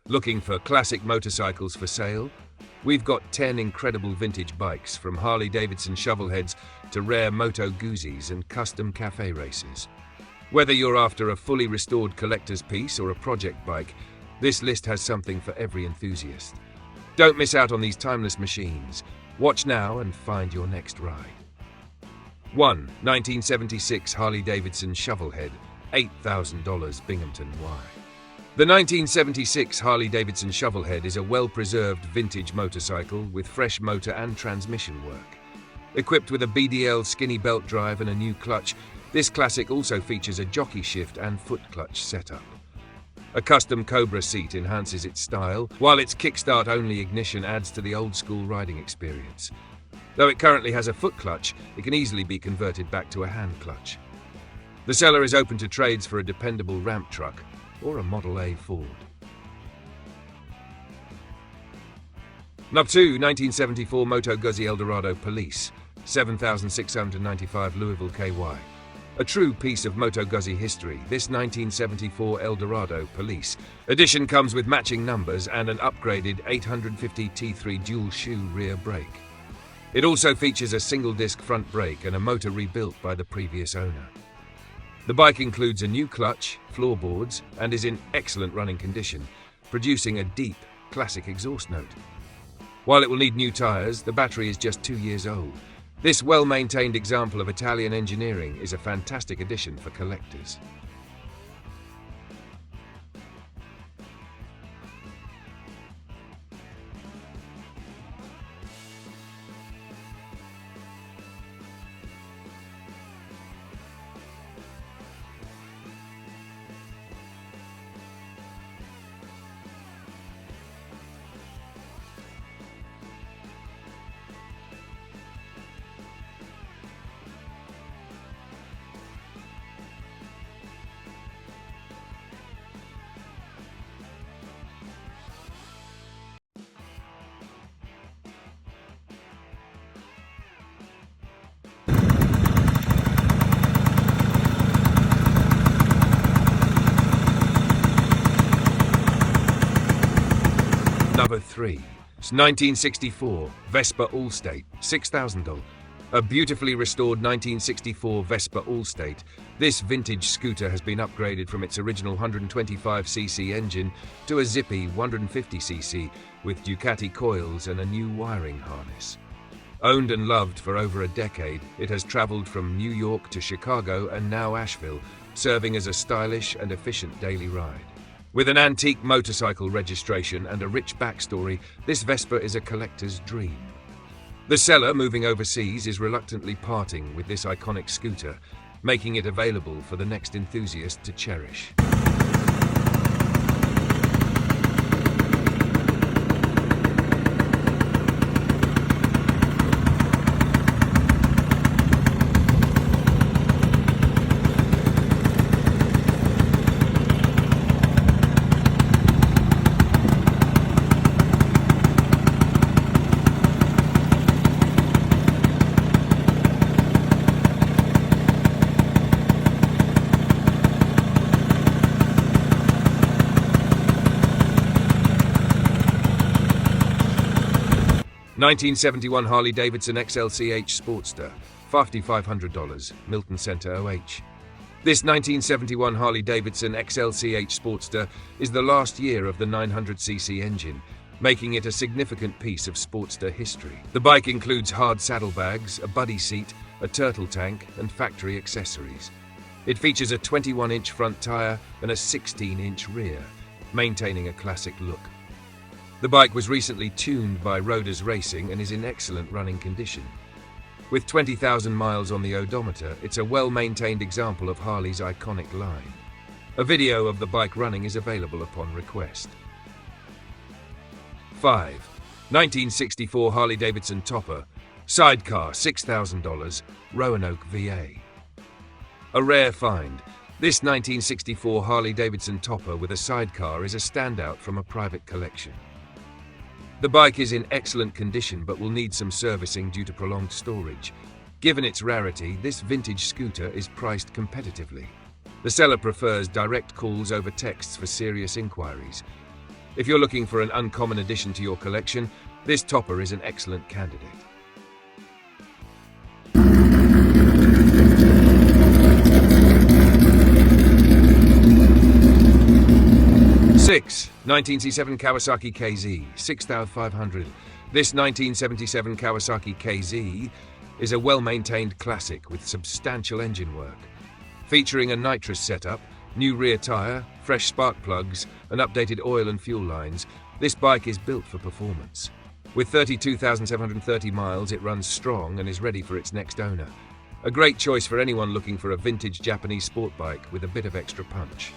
Looking for classic motorcycles for sale? We've got 10 incredible vintage bikes, from Harley-Davidson Shovelheads to rare Moto Guzzis and custom café races. Whether you're after a fully restored collector's piece or a project bike, this list has something for every enthusiast. Don't miss out on these timeless machines. Watch now and find your next ride. 1. 1976 Harley-Davidson Shovelhead, $8,000 Binghamton Y. The 1976 Harley-Davidson Shovelhead is a well-preserved vintage motorcycle with fresh motor and transmission work. Equipped with a BDL skinny belt drive and a new clutch, this classic also features a jockey shift and foot clutch setup. A custom Cobra seat enhances its style, while its kickstart-only ignition adds to the old-school riding experience. Though it currently has a foot clutch, it can easily be converted back to a hand clutch. The seller is open to trades for a dependable ramp truck or a Model A Ford. Number 2, 1974 Moto Guzzis Eldorado Police, $7,695 Louisville KY. A true piece of Moto Guzzis history, this 1974 Eldorado Police edition comes with matching numbers and an upgraded 850 T3 dual shoe rear brake. It also features a single-disc front brake and a motor rebuilt by the previous owner. The bike includes a new clutch, floorboards, and is in excellent running condition, producing a deep, classic exhaust note. While it will need new tires, the battery is just 2 years old. This well-maintained example of Italian engineering is a fantastic addition for collectors. Number 3. 1964 Vespa Allstate, $6,000. A beautifully restored 1964 Vespa Allstate, this vintage scooter has been upgraded from its original 125cc engine to a zippy 150cc with Ducati coils and a new wiring harness. Owned and loved for over a decade, it has traveled from New York to Chicago and now Asheville, serving as a stylish and efficient daily ride. With an antique motorcycle registration and a rich backstory, this Vespa is a collector's dream. The seller, moving overseas, is reluctantly parting with this iconic scooter, making it available for the next enthusiast to cherish. $1971 Harley-Davidson XLCH Sportster, $5,500, Milton Center, OH. This 1971 Harley-Davidson XLCH Sportster is the last year of the 900cc engine, making it a significant piece of Sportster history. The bike includes hard saddlebags, a buddy seat, a turtle tank, and factory accessories. It features a 21-inch front tire and a 16-inch rear, maintaining a classic look. The bike was recently tuned by Roaders Racing and is in excellent running condition. With 20,000 miles on the odometer, it's a well-maintained example of Harley's iconic line. A video of the bike running is available upon request. 5. 1964 Harley-Davidson Topper, sidecar, $6,000, Roanoke, VA. A rare find, this 1964 Harley-Davidson Topper with a sidecar is a standout from a private collection. The bike is in excellent condition but will need some servicing due to prolonged storage. Given its rarity, this vintage scooter is priced competitively. The seller prefers direct calls over texts for serious inquiries. If you're looking for an uncommon addition to your collection, this topper is an excellent candidate. 6. 1977 Kawasaki KZ 6500. This 1977 Kawasaki KZ is a well-maintained classic with substantial engine work. Featuring a nitrous setup, new rear tyre, fresh spark plugs, and updated oil and fuel lines, this bike is built for performance. With 32,730 miles, it runs strong and is ready for its next owner. A great choice for anyone looking for a vintage Japanese sport bike with a bit of extra punch.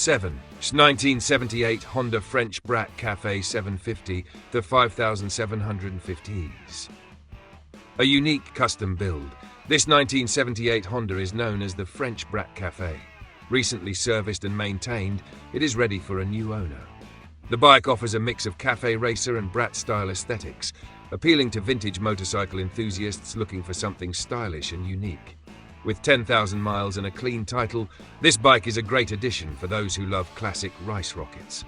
7. 1978 Honda French Brat Café 750 to 5750s. A unique custom build, this 1978 Honda is known as the French Brat Café. Recently serviced and maintained, it is ready for a new owner. The bike offers a mix of cafe racer and brat-style aesthetics, appealing to vintage motorcycle enthusiasts looking for something stylish and unique. With 10,000 miles and a clean title, this bike is a great addition for those who love classic rice rockets.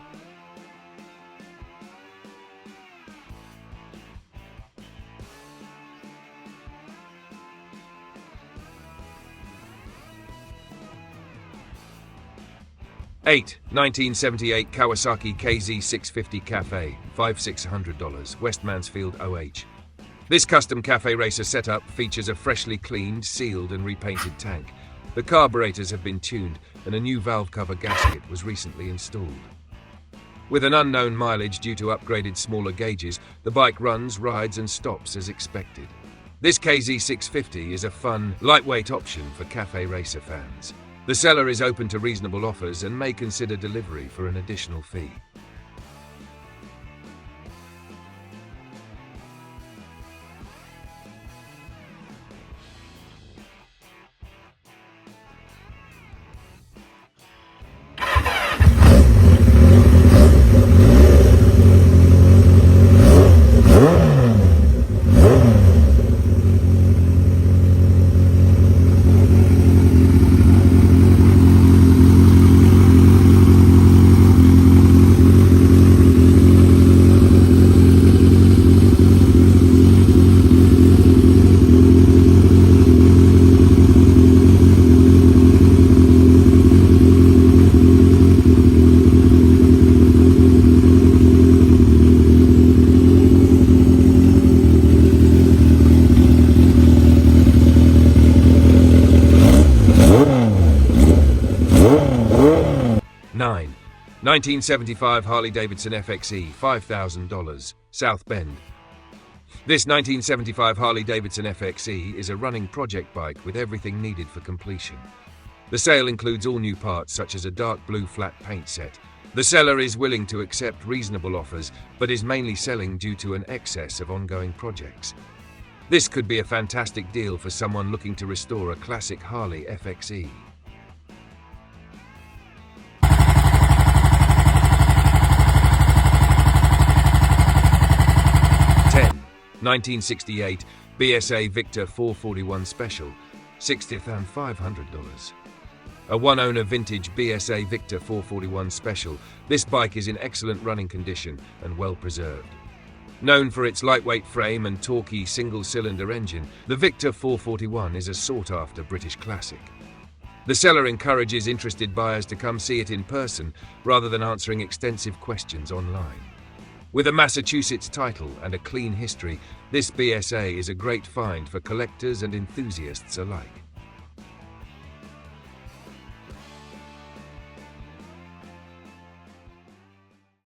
Eight, 1978 Kawasaki KZ 650 Cafe, $5,600, West Mansfield OH. This custom cafe racer setup features a freshly cleaned, sealed and repainted tank. The carburetors have been tuned and a new valve cover gasket was recently installed. With an unknown mileage due to upgraded smaller gauges, the bike runs, rides and stops as expected. This KZ 650 is a fun, lightweight option for cafe racer fans. The seller is open to reasonable offers and may consider delivery for an additional fee. Nine, 1975 Harley-Davidson FXE, $5,000, South Bend. This 1975 Harley-Davidson FXE is a running project bike with everything needed for completion. The sale includes all new parts such as a dark blue flat paint set. The seller is willing to accept reasonable offers, but is mainly selling due to an excess of ongoing projects. This could be a fantastic deal for someone looking to restore a classic Harley FXE. 1968 BSA Victor 441 Special, $60,500. A one-owner vintage BSA Victor 441 Special, this bike is in excellent running condition and well preserved. Known for its lightweight frame and torquey single-cylinder engine, the Victor 441 is a sought-after British classic. The seller encourages interested buyers to come see it in person rather than answering extensive questions online. With a Massachusetts title and a clean history, this BSA is a great find for collectors and enthusiasts alike.